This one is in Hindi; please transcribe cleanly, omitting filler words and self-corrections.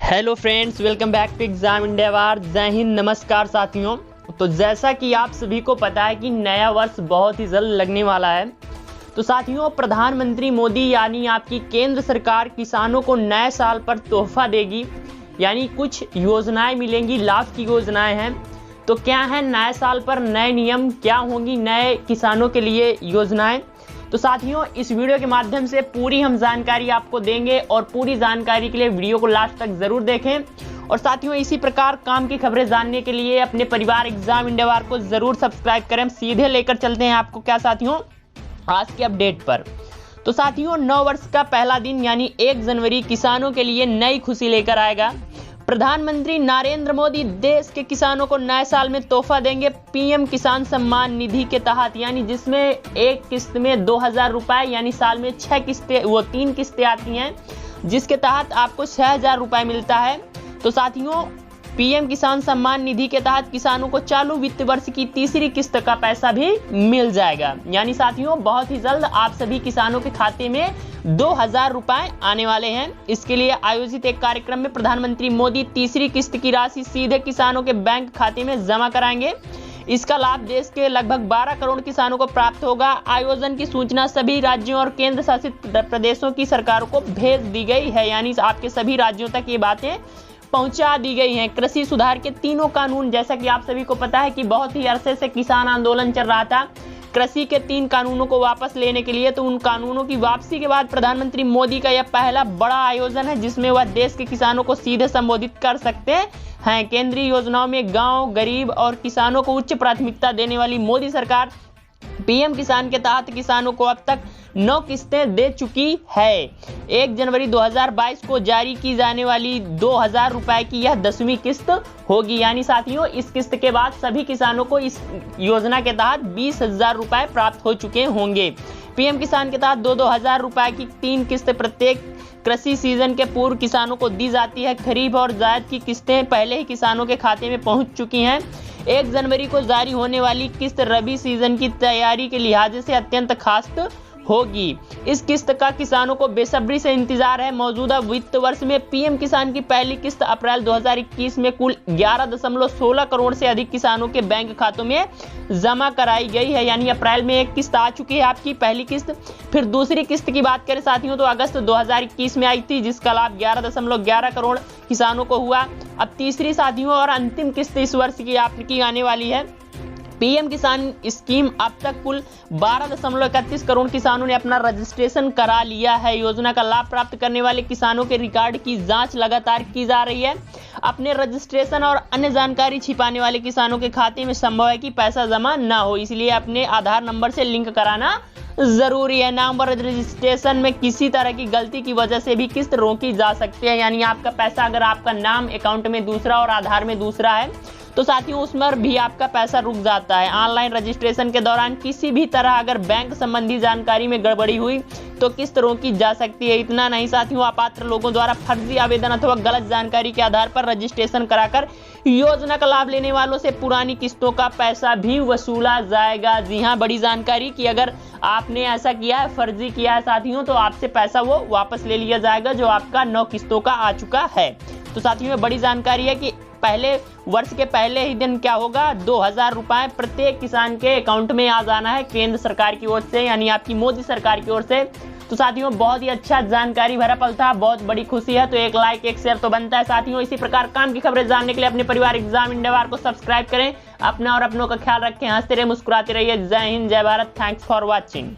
Hello friends, welcome back to exam India war. जय हिंद, नमस्कार साथियों। तो जैसा कि आप सभी को पता है कि नया वर्ष बहुत ही जल्द लगने वाला है। तो साथियों, प्रधानमंत्री मोदी यानी आपकी केंद्र सरकार किसानों को नए साल पर तोहफा देगी, यानी कुछ योजनाएं मिलेंगी, लाभ की योजनाएं हैं। तो क्या है नए साल पर नए नियम, क्या होंगी नए किसानों के लिए योजनाएं। तो साथियों, इस वीडियो के माध्यम से पूरी हम जानकारी आपको देंगे और पूरी जानकारी के लिए वीडियो को लास्ट तक जरूर देखें। और साथियों, इसी प्रकार काम की खबरें जानने के लिए अपने परिवार एग्जाम इंडिया वार को जरूर सब्सक्राइब करें। सीधे लेकर चलते हैं आपको क्या साथियों आज के अपडेट पर। तो साथियों, नव वर्ष का पहला दिन यानी 1 जनवरी किसानों के लिए नई खुशी लेकर आएगा। प्रधानमंत्री नरेंद्र मोदी देश के किसानों को नए साल में तोहफा देंगे। पीएम किसान सम्मान निधि के तहत, यानी जिसमें एक किस्त में 2000 रुपए, यानी साल में 6 किस्तें, वो 3 किस्तें आती हैं, जिसके तहत आपको 6000 रुपए मिलता है। तो साथियों, पीएम किसान सम्मान निधि के तहत किसानों को चालू वित्त वर्ष की तीसरी किस्त का पैसा भी मिल जाएगा। यानी साथियों, बहुत ही जल्द आप सभी किसानों के खाते में 2000 रुपए आने वाले हैं। इसके लिए आयोजित एक कार्यक्रम में प्रधानमंत्री मोदी तीसरी किस्त की राशि सीधे किसानों के बैंक खाते में जमा कराएंगे। इसका लाभ देश के लगभग 12 करोड़ किसानों को प्राप्त होगा। आयोजन की सूचना सभी राज्यों और केंद्र शासित प्रदेशों की सरकारों को भेज दी गई है, यानी आपके सभी राज्यों तक ये बातें पहुंचा दी गई हैं। कृषि सुधार के तीनों कानून, जैसा कि आप सभी को पता है कि बहुत ही अरसे से किसान आंदोलन चल रहा था कृषि के 3 कानूनों को वापस लेने के लिए। तो उन कानूनों की वापसी के बाद प्रधानमंत्री मोदी का यह पहला बड़ा आयोजन है जिसमें वह देश के किसानों को सीधे संबोधित कर सकते हैं। केंद्रीय योजनाओं में गांव, गरीब और किसानों को उच्च प्राथमिकता देने वाली मोदी सरकार पीएम किसान के तहत किसानों को अब तक 9 किस्तें दे चुकी है। 1 जनवरी 2022 को जारी की जाने वाली 2000 रुपए की यह 10वीं किस्त होगी। यानी साथियों, इस किस्त के बाद सभी किसानों को इस योजना के तहत 20,000 रुपए प्राप्त हो चुके होंगे। पीएम किसान के तहत 2-2000 रुपए की 3 किस्त प्रत्येक कृषि सीजन के पूर्व किसानों को दी जाती है। खरीफ और जायद की किस्तें पहले ही किसानों के खाते में पहुंच चुकी हैं। 1 जनवरी को जारी होने वाली किस्त रबी सीजन की तैयारी के लिहाज से अत्यंत खास होगी। इस किस्त का किसानों को बेसब्री से इंतजार है। मौजूदा वित्त वर्ष में पीएम किसान की पहली किस्त अप्रैल 2021 में कुल 11.16 करोड़ से अधिक किसानों के बैंक खातों में जमा कराई गई है। यानी अप्रैल में एक किस्त आ चुकी है आपकी पहली किस्त। फिर दूसरी किस्त की बात करें साथियों, तो अगस्त 2021 में आई थी, जिसका लाभ 11.11 करोड़ किसानों को हुआ। अब तीसरी साथियों और अंतिम किस्त इस वर्ष की आपकी आने वाली है। पीएम किसान स्कीम अब तक कुल 12.31 करोड़ किसानों ने अपना रजिस्ट्रेशन करा लिया है। योजना का लाभ प्राप्त करने वाले किसानों के रिकॉर्ड की जांच लगातार की जा रही है। अपने रजिस्ट्रेशन और अन्य जानकारी छिपाने वाले किसानों के खाते में संभव है कि पैसा जमा ना हो, इसलिए अपने आधार नंबर से लिंक कराना जरूरी है। नाम और रजिस्ट्रेशन में किसी तरह की गलती की वजह से भी किस्त रोकी जा सकती है। यानी आपका पैसा, अगर आपका नाम अकाउंट में दूसरा और आधार में दूसरा है, तो साथियों उसमें भी आपका पैसा रुक जाता है। ऑनलाइन रजिस्ट्रेशन के दौरान किसी भी तरह अगर बैंक संबंधी जानकारी में गड़बड़ी हुई तो किस्त रोकी जा सकती है। इतना नहीं साथियों, अपात्र लोगों द्वारा फर्जी आवेदन अथवा गलत जानकारी के आधार पर रजिस्ट्रेशन कराकर योजना का लाभ लेने वालों से पुरानी किस्तों का पैसा भी वसूला जाएगा। जी हाँ, बड़ी जानकारी कि अगर आपने ऐसा किया है, फर्जी किया है साथियों, तो आपसे पैसा वो वापस ले लिया जाएगा जो आपका 9 किस्तों का आ चुका है। तो साथियों, में बड़ी जानकारी है कि पहले वर्ष के पहले ही दिन क्या होगा, 2000 रुपए प्रत्येक किसान के अकाउंट में आ जाना है केंद्र सरकार की ओर से, यानी आपकी मोदी सरकार की ओर से। तो साथियों, बहुत ही अच्छा जानकारी भरा पल था, बहुत बड़ी खुशी है। तो एक लाइक, एक शेयर तो बनता है साथियों। इसी प्रकार काम की खबरें जानने के लिए अपने परिवार एग्जाम इंडिया वार को सब्सक्राइब करें। अपना और अपनों का ख्याल रखें, हंसते रहिए, मुस्कुराते रहिए। जय हिंद, जय भारत। Thanks for watching.